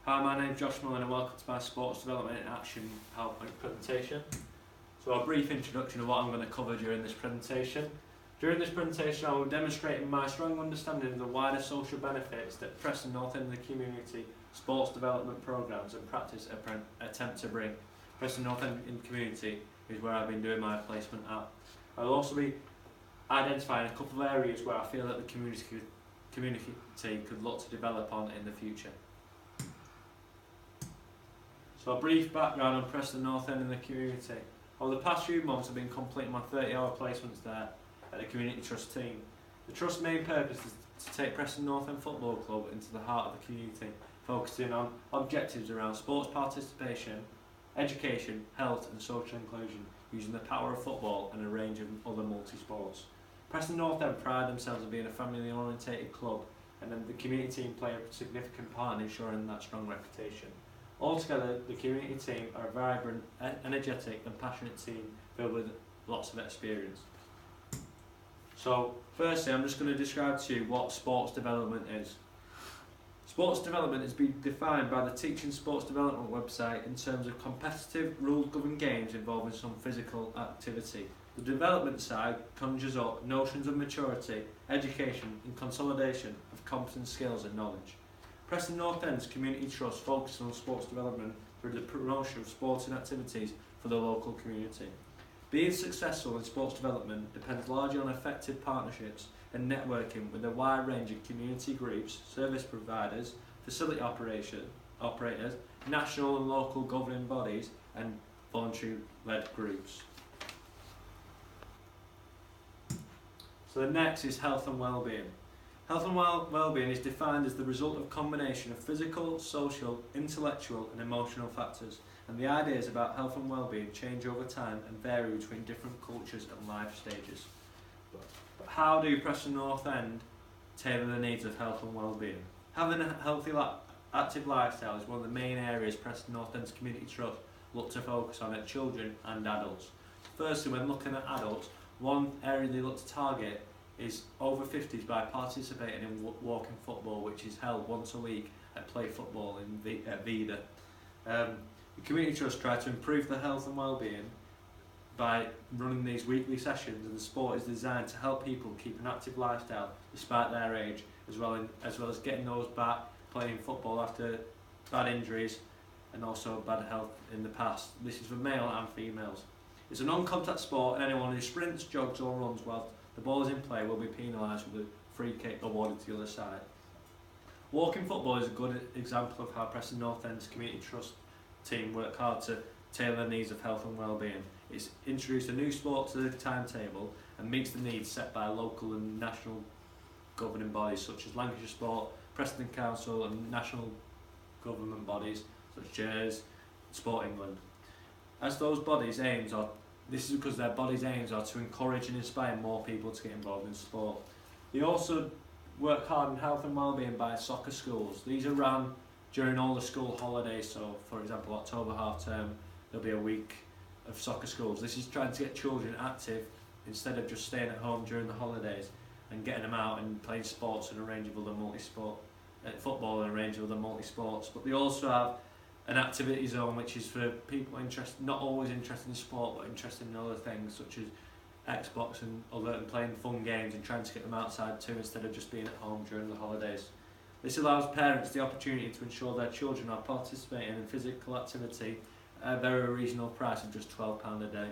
Hi, my name's Josh Mullen and welcome to my Sports Development in Action PowerPoint presentation. So a brief introduction of what I'm going to cover during this presentation. During this presentation I will demonstrate my strong understanding of the wider social benefits that Preston North End of the community sports development programmes and practice attempt to bring. Preston North End in the community is where I've been doing my placement at. I'll also be identifying a couple of areas where I feel that the community could look to develop on in the future. So a brief background on Preston North End and the community. Over the past few months I've been completing my 30-hour placements there at the Community Trust team. The Trust's main purpose is to take Preston North End Football Club into the heart of the community, focusing on objectives around sports participation, education, health and social inclusion, using the power of football and a range of other multi-sports. Preston North End pride themselves on being a family-orientated club, and then the community team play a significant part in ensuring that strong reputation. Altogether, the community team are a vibrant, energetic and passionate team filled with lots of experience. So, firstly, I'm just going to describe to you what sports development is. Sports development is being defined by the Teaching Sports Development website in terms of competitive, rule-governed games involving some physical activity. The development side conjures up notions of maturity, education and consolidation of competence, skills and knowledge. Preston North End's Community Trust focuses on sports development through the promotion of sporting activities for the local community. Being successful in sports development depends largely on effective partnerships and networking with a wide range of community groups, service providers, facility operators, national and local governing bodies and voluntary-led groups. So the next is health and well-being. Health and well-being is defined as the result of a combination of physical, social, intellectual and emotional factors, and the ideas about health and well-being change over time and vary between different cultures and life stages. But how do Preston North End tailor the needs of health and well-being? Having a healthy, active lifestyle is one of the main areas Preston North End's Community Trust look to focus on at children and adults. Firstly, when looking at adults, one area they look to target is over 50s by participating in walking football, which is held once a week at Play Football at Vida. The Community Trust try to improve the health and well-being by running these weekly sessions, and the sport is designed to help people keep an active lifestyle despite their age, as well as getting those back playing football after bad injuries and also bad health in the past. This is for male and females. It's a non-contact sport, and anyone who sprints, jogs or runs while the ball is in play will be penalised with a free kick awarded to the other side. Walking football is a good example of how Preston North End's Community Trust team work hard to tailor the needs of health and well-being. It's introduced a new sport to the timetable and meets the needs set by local and national governing bodies such as Lancashire Sport, Preston Council and national government bodies such as Sport England. As those bodies' aims are This is because their body's aims are to encourage and inspire more people to get involved in sport. They also work hard in health and well-being by soccer schools. These are run during all the school holidays, so for example October half term there'll be a week of soccer schools. This is trying to get children active instead of just staying at home during the holidays, and getting them out and playing sports and a range of other football and a range of other multi-sports. But they also have an activity zone which is for people not always interested in sport but interested in other things such as Xbox and playing fun games and trying to get them outside too instead of just being at home during the holidays. This allows parents the opportunity to ensure their children are participating in physical activity at a very reasonable price of just £12 a day.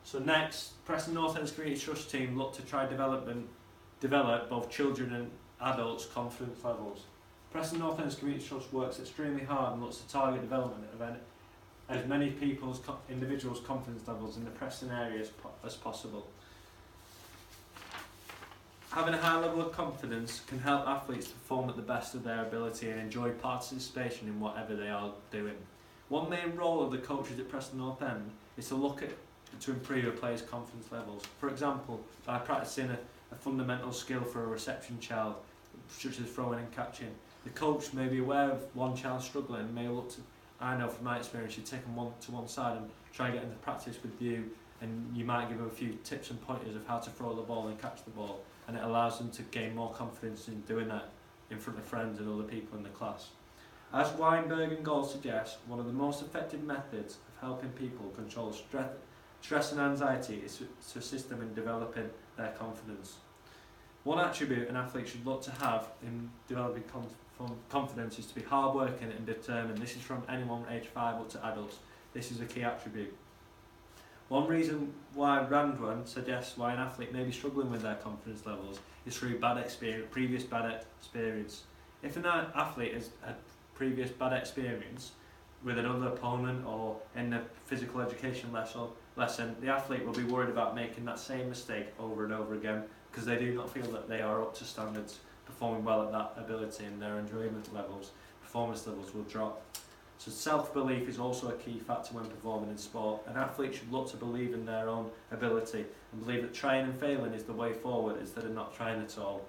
So next, Preston North End's Community Trust team look to try develop both children and adults' confidence levels. Preston North End's Community Trust works extremely hard and looks to target development of as many individuals' confidence levels in the Preston area as possible. Having a high level of confidence can help athletes perform at the best of their ability and enjoy participation in whatever they are doing. One main role of the coaches at Preston North End is to improve a player's confidence levels. For example, by practicing a fundamental skill for a reception child, such as throwing and catching. The coach may be aware of one child struggling and may look to, I know from my experience, you take them to one side and try and get into practice with you, and you might give them a few tips and pointers of how to throw the ball and catch the ball, and it allows them to gain more confidence in doing that in front of friends and other people in the class. As Weinberg and Gold suggest, one of the most effective methods of helping people control stress and anxiety is to assist them in developing their confidence. One attribute an athlete should look to have in developing confidence is to be hardworking and determined. This is from anyone aged 5 up to adults. This is a key attribute. One reason why Randwan suggests why an athlete may be struggling with their confidence levels is through previous bad experience. If an athlete has had previous bad experience with another opponent or in a physical education lesson, the athlete will be worried about making that same mistake over and over again because they do not feel that they are up to standards, performing well at that ability, and their performance levels will drop. So self-belief is also a key factor when performing in sport. An athlete should look to believe in their own ability and believe that trying and failing is the way forward instead of not trying at all.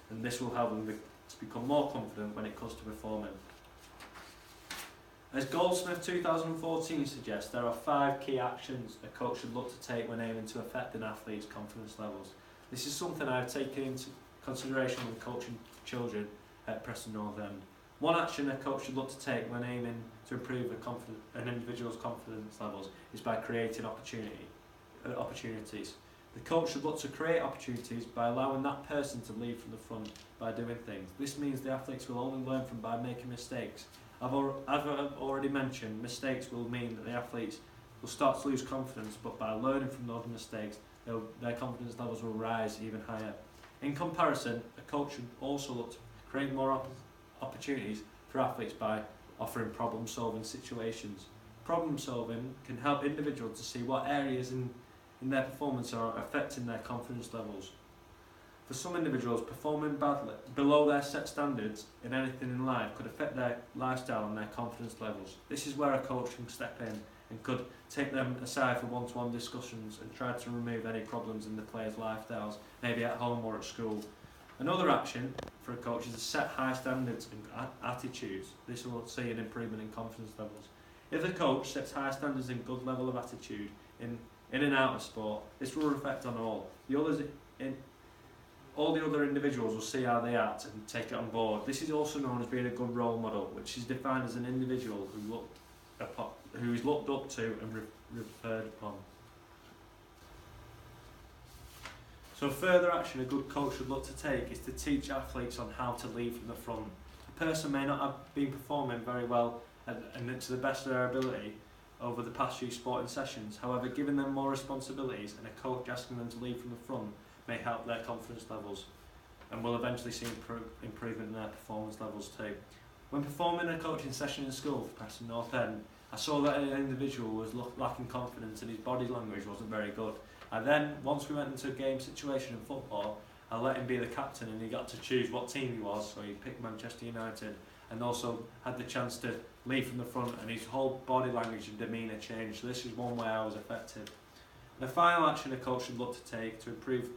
And this will help them to become more confident when it comes to performing. As Goldsmith 2014 suggests, there are 5 key actions a coach should look to take when aiming to affect an athlete's confidence levels. This is something I have taken into consideration when coaching children at Preston North End. One action a coach should look to take when aiming to improve an individual's confidence levels is by creating opportunities. The coach should look to create opportunities by allowing that person to lead from the front by doing things. This means the athletes will only learn from by making mistakes. As I've already mentioned, mistakes will mean that the athletes will start to lose confidence, but by learning from those mistakes, their confidence levels will rise even higher. In comparison, a coach should also look to create more opportunities for athletes by offering problem-solving situations. Problem-solving can help individuals to see what areas in their performance are affecting their confidence levels. For some individuals, performing badly below their set standards in anything in life could affect their lifestyle and their confidence levels. This is where a coach can step in and could take them aside for one-to-one discussions and try to remove any problems in the players' lifestyles, maybe at home or at school. Another action for a coach is to set high standards and attitudes. This will see an improvement in confidence levels. If a coach sets high standards and good level of attitude in and out of sport, this will reflect on all. All the other individuals will see how they act and take it on board. This is also known as being a good role model, which is defined as an individual who is looked up to and referred upon. So further action a good coach should look to take is to teach athletes on how to lead from the front. A person may not have been performing very well and to the best of their ability over the past few sporting sessions. However, giving them more responsibilities and a coach asking them to lead from the front may help their confidence levels and will eventually see improvement in their performance levels too. When performing a coaching session in school for Preston North End, I saw that an individual was lacking confidence and his body language wasn't very good. And then, once we went into a game situation in football, I let him be the captain and he got to choose what team he was, so he picked Manchester United and also had the chance to lead from the front, and his whole body language and demeanour changed. So this is one way I was effective. The final action a coach should look to take to improve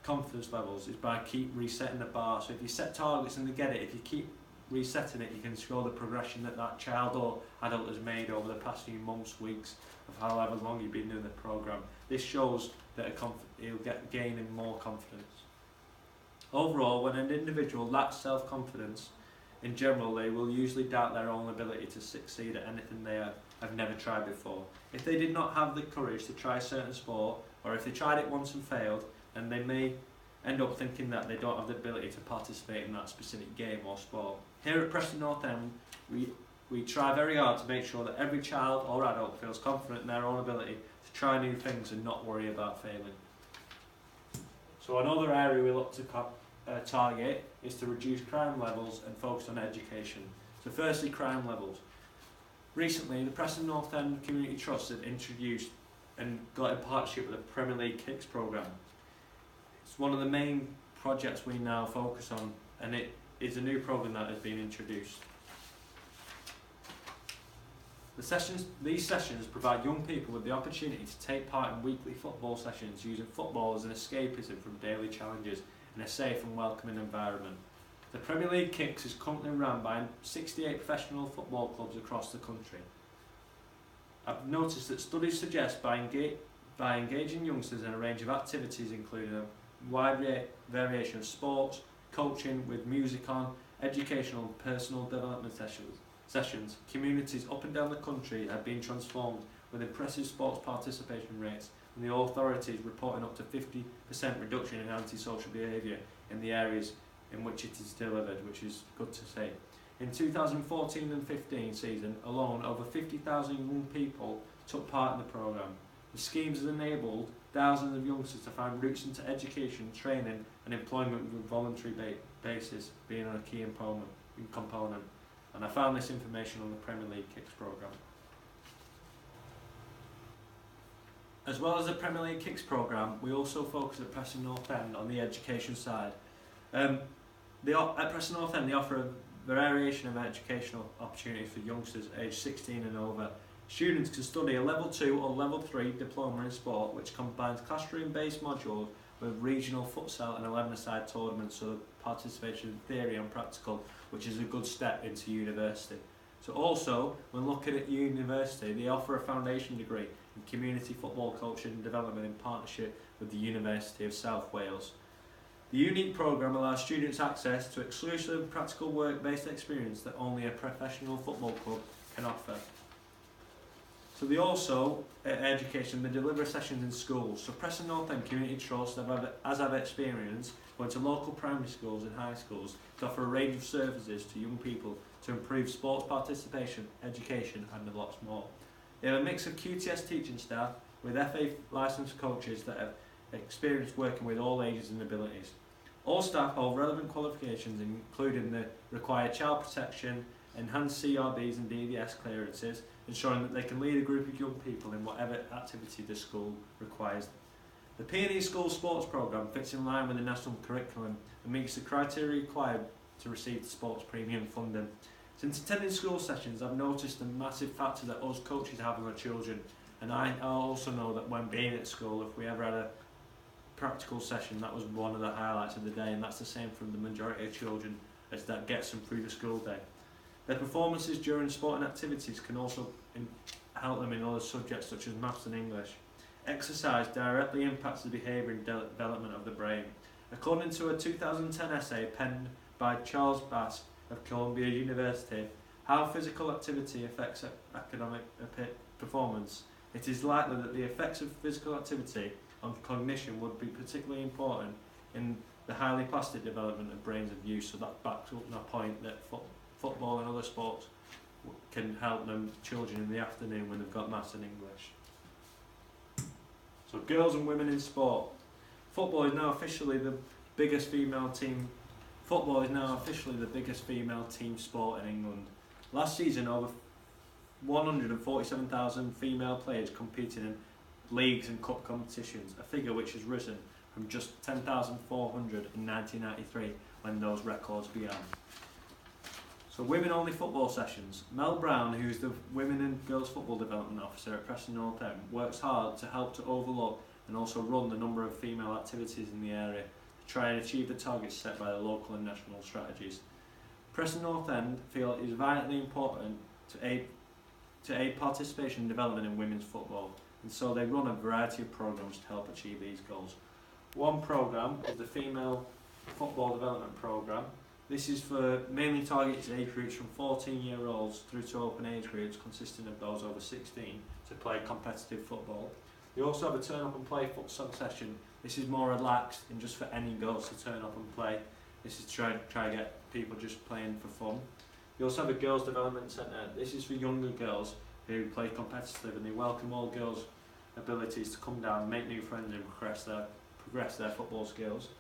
confidence levels is by keep resetting the bar. So if you set targets and they get it, if you keep resetting it, you can show the progression that child or adult has made over the past few months, weeks, of however long you've been doing the programme. This shows that he'll gaining more confidence. Overall, when an individual lacks self-confidence, in general, they will usually doubt their own ability to succeed at anything they have never tried before. If they did not have the courage to try a certain sport, or if they tried it once and failed, then they may end up thinking that they don't have the ability to participate in that specific game or sport. Here at Preston North End, we try very hard to make sure that every child or adult feels confident in their own ability to try new things and not worry about failing. So another area we look to target is to reduce crime levels and focus on education. So firstly, crime levels. Recently, the Preston North End Community Trust have introduced and got in partnership with the Premier League Kicks programme. It's one of the main projects we now focus on, and it is a new programme that has been introduced. These sessions provide young people with the opportunity to take part in weekly football sessions using football as an escapism from daily challenges in a safe and welcoming environment. The Premier League Kicks is currently run by 68 professional football clubs across the country. I've noticed that studies suggest by engaging youngsters in a range of activities including a wide variation of sports, coaching with music on, educational and personal development sessions. Communities up and down the country have been transformed with impressive sports participation rates, and the authorities reporting up to 50% reduction in antisocial behaviour in the areas in which it is delivered, which is good to see. In 2014 and 15 season alone, over 50,000 young people took part in the programme. The schemes has enabled thousands of youngsters to find routes into education, training and employment with a voluntary basis being a key component. And I found this information on the Premier League Kicks programme. As well as the Premier League Kicks programme, we also focus at Preston North End on the education side. At Preston North End they offer a variation of educational opportunities for youngsters aged 16 and over. Students can study a Level 2 or Level 3 diploma in sport, which combines classroom-based modules with regional futsal and 11-a-side tournaments, so participation in theory and practical, which is a good step into university. So also, when looking at university, they offer a foundation degree in community football coaching and development in partnership with the University of South Wales. The unique programme allows students access to exclusive practical work-based experience that only a professional football club can offer. So they also, at education, they deliver sessions in schools. So Preston North End Community Trust, as I've experienced, went to local primary schools and high schools to offer a range of services to young people to improve sports participation, education and lots more. They have a mix of QTS teaching staff with FA licensed coaches that have experience working with all ages and abilities. All staff hold relevant qualifications including the required child protection, enhanced CRBs and DVS clearances, ensuring that they can lead a group of young people in whatever activity the school requires. The P&E School Sports Programme fits in line with the national curriculum and meets the criteria required to receive the sports premium funding. Since attending school sessions, I've noticed the massive factor that us coaches have on our children, and I also know that when being at school, if we ever had a practical session, that was one of the highlights of the day, and that's the same for the majority of children, as that gets them through the school day. Their performances during sporting activities can also help them in other subjects such as maths and English. Exercise directly impacts the behaviour and development of the brain. According to a 2010 essay penned by Charles Bass of Columbia University, How Physical Activity Affects Academic Performance, it is likely that the effects of physical activity on cognition would be particularly important in the highly plastic development of brains of youth. So that backs up my point that football and other sports can help them children in the afternoon when they've got maths and English. So girls and women in sport. Football is now officially the biggest female team sport in England. Last season, over 147,000 female players competed in leagues and cup competitions, a figure which has risen from just 10,400 in 1993 when those records began. So women-only football sessions. Mel Brown, who is the Women and Girls Football Development Officer at Preston North End, works hard to help to overlook and also run the number of female activities in the area to try and achieve the targets set by the local and national strategies. Preston North End feel it is vitally important to aid participation and development in women's football, and so they run a variety of programmes to help achieve these goals. One programme is the Female Football Development Programme. This is for mainly targeted age groups from 14-year-olds through to open age groups consisting of those over 16 to play competitive football. We also have a turn up and play futsal session. This is more relaxed and just for any girls to turn up and play. This is to try to get people just playing for fun. We also have a girls development centre. This is for younger girls who play competitive, and they welcome all girls' abilities to come down, make new friends and progress their football skills.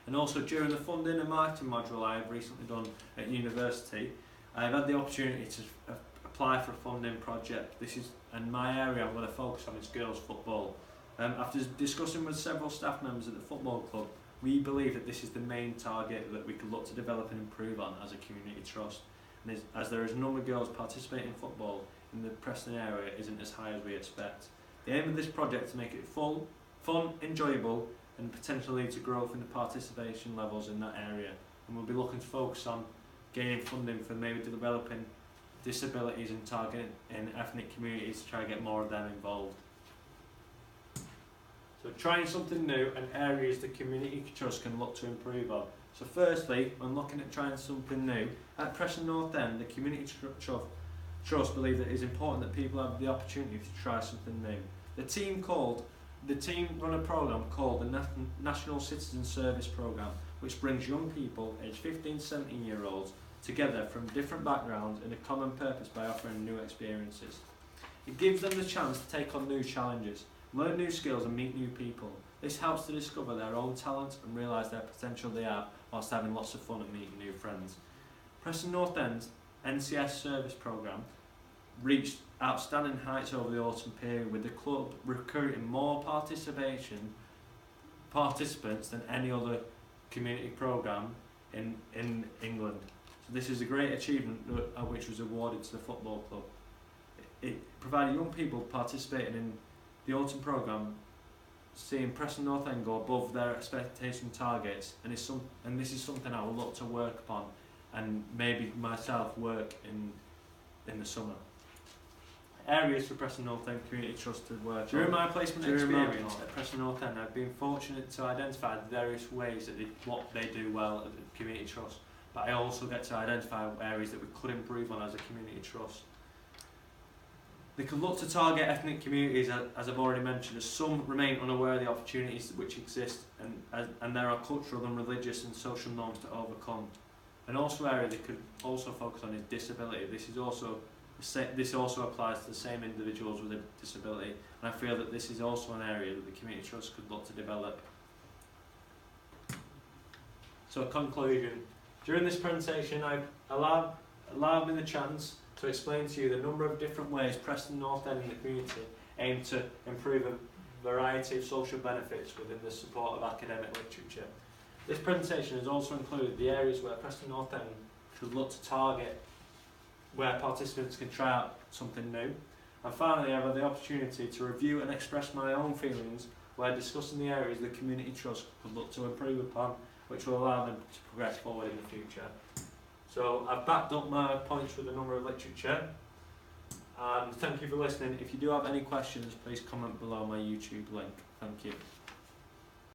And also during the funding and marketing module I have recently done at university, I've had the opportunity to apply for a funding project. This is, and my area I'm going to focus on is girls football. After discussing with several staff members at the football club, we believe that this is the main target that we could look to develop and improve on as a community trust. And as there is a number of girls participating in football in the Preston area isn't as high as we expect. The aim of this project is to make it fun, enjoyable, and potentially lead to growth in the participation levels in that area. And we'll be looking to focus on gaining funding for maybe developing disabilities and targeting in ethnic communities to try and get more of them involved. So trying something new and areas the community trust can look to improve on. So firstly, when looking at trying something new, at Preston North End, the Community Trust believe that it is important that people have the opportunity to try something new. The team run a programme called the National Citizen Service Programme, which brings young people aged 15 to 17 year olds together from different backgrounds in a common purpose by offering new experiences. It gives them the chance to take on new challenges, learn new skills and meet new people. This helps to discover their own talents and realise their potential they have whilst having lots of fun and meeting new friends. Preston North End's NCS service programme reached outstanding heights over the autumn period, with the club recruiting more participants than any other community programme in England. So this is a great achievement which was awarded to the football club. It provided young people participating in the autumn programme seeing Preston North End go above their expectation targets, and this is something I will look to work upon and maybe myself work in the summer. Areas for Preston North End Community Trust to work on. During my placement experience at Preston North End, I've been fortunate to identify the various ways that what they do well at the Community Trust, but I also get to identify areas that we could improve on as a Community Trust. They can look to target ethnic communities, as I've already mentioned, as some remain unaware of the opportunities which exist, and there are cultural and religious and social norms to overcome. And also area they could also focus on is disability. This also applies to the same individuals with a disability, and I feel that this is also an area that the Community Trust could look to develop. So, conclusion. During this presentation, I've allowed me the chance to explain to you the number of different ways Preston North End and the community aim to improve a variety of social benefits within the support of academic literature. This presentation has also included the areas where Preston North End should look to target, where participants can try out something new. And finally, I have the opportunity to review and express my own feelings where discussing the areas the Community Trust could look to improve upon, which will allow them to progress forward in the future. So I've backed up my points with a number of literature, and thank you for listening. If you do have any questions, please comment below my YouTube link. Thank you.